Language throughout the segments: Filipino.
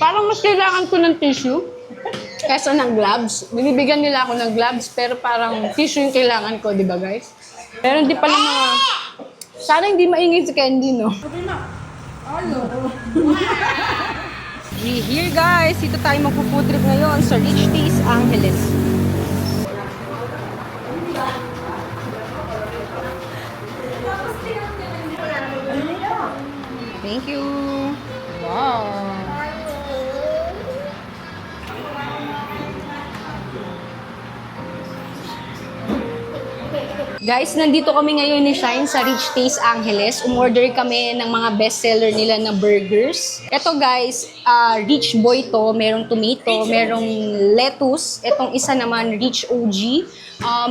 Parang mas kailangan ko ng tissue kaysa ng gloves. Binibigyan nila ako ng gloves, pero parang tissue yung kailangan ko, di ba guys? Pero hindi pala mga... Sana hindi maingay si Candy, no? We here guys, dito tayo magpo-food trip ngayon sa Rich Taste Angeles. Thank you. Wow. Guys, nandito kami ngayon ni Shine sa Rich Taste Angeles. Umorder kami ng mga bestseller nila na burgers. Ito guys, Rich Boy to. Merong tomato, merong lettuce. Itong isa naman, Rich OG.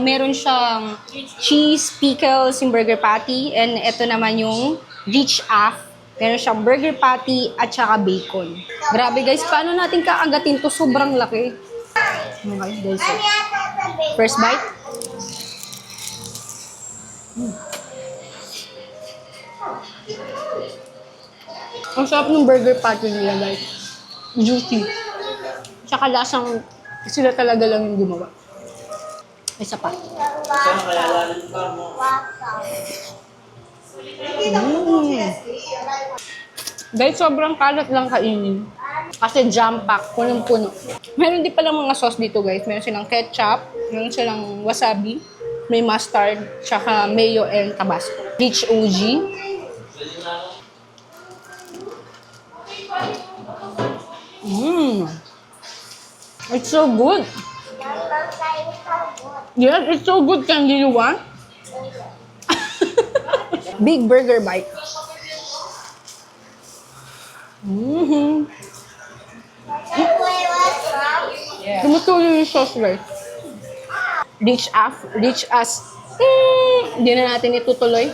Meron siyang cheese, pickles, yung burger patty. And ito naman yung Rich Af. Meron siyang burger patty at saka bacon. Grabe guys, paano natin kaagatin to? Sobrang laki. Okay, guys. First bite. Ang sarap ng burger patty nila guys. Juicy. Tsaka lasang sila talaga lang yung gumawa. Isa pa. Guys, sobrang kalat lang kainin. Kasi jam-pack, punong-puno. Meron din palang mga sauce dito guys. Meron silang ketchup, meron silang wasabi, may mustard, tsaka mayo and tabasco. Rich OG. It's so good. Yes, it's so good. Candy, you want? Big burger bite. Tumutuloy yung sauce, guys. Reach us. Hindi na natin itutuloy.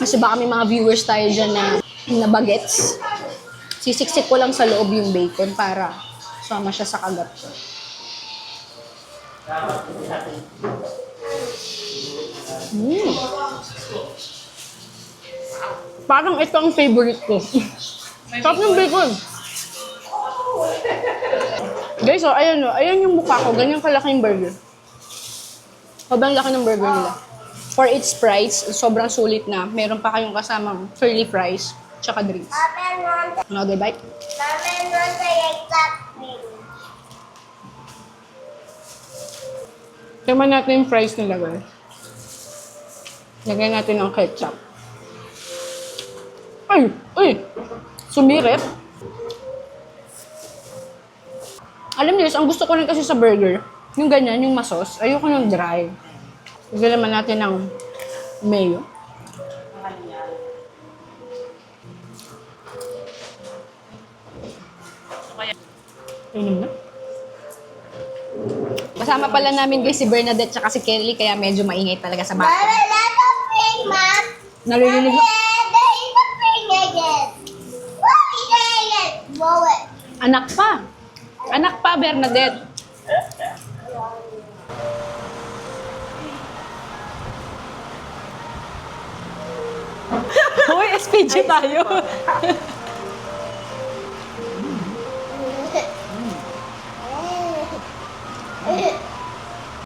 Kasi baka may mga viewers tayo dyan na bagets. Sisiksik ko lang sa loob yung bacon para sama siya sa kagat. Parang ito ang favorite ko. Sarap ng bacon. Guys, oh, ayan, oh, ayan yung mukha ko. Ganyan kalaking burger. Sobrang laki ng burger nila. For its price, sobrang sulit na. Meron pa kayong kasamang curly fries, tsaka drinks. Another bite. Tingnan natin yung fries nila, guys. Lagyan natin ng ketchup. Ay! Ay! Sumirit. Alam niyo, ang gusto ko rin kasi sa burger, yung ganyan, yung masos, ayoko ng dry. Lagyan naman natin ng mayo. Ayun na. Kasama pala namin guys si Bernadette at si Kelly, kaya medyo maingay talaga sa background. Mama, let us sing, Mom. Naririnig mo? There is a thing again. What is it again? Blow it. Anak pa. Anak pa, Bernadette. Uy, SPG tayo.